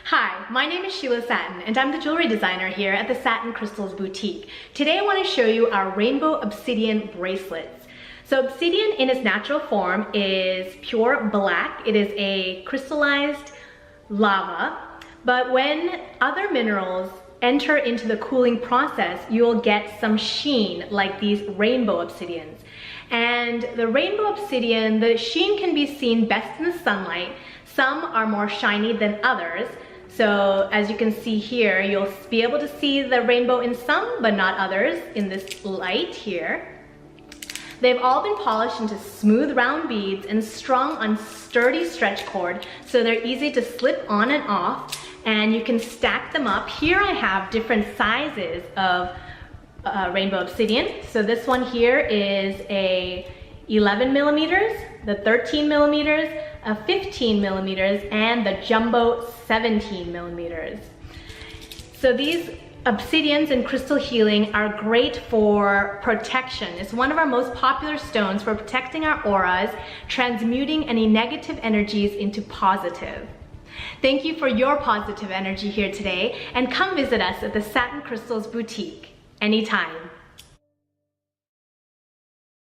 Hi, my name is Satin, and I'm the jewelry designer here at the Satin Crystals Boutique. Today I want to show you our Rainbow Obsidian bracelets. So obsidian in its natural form is pure black. It is a crystallized lava, but when other minerals enter into the cooling process, you'll get some sheen like these rainbow obsidians. And the rainbow obsidian, the sheen can be seen best in the sunlight. Some are more shiny than others. So as you can see here, you'll be able to see the rainbow in some, but not others in this light here. They've all been polished into smooth round beads and strung on sturdy stretch cord, so they're easy to slip on and off, and you can stack them up. Here I have different sizes of rainbow obsidian. So this one here is a 11 millimeters, the 13 millimeters, a 15 millimeters, and the jumbo 17 millimeters. So these obsidians and crystal healing are great for protection. It's one of our most popular stones for protecting our auras, transmuting any negative energies into positive. Thank you for your positive energy here today, and come visit us at the Satin Crystals Boutique anytime.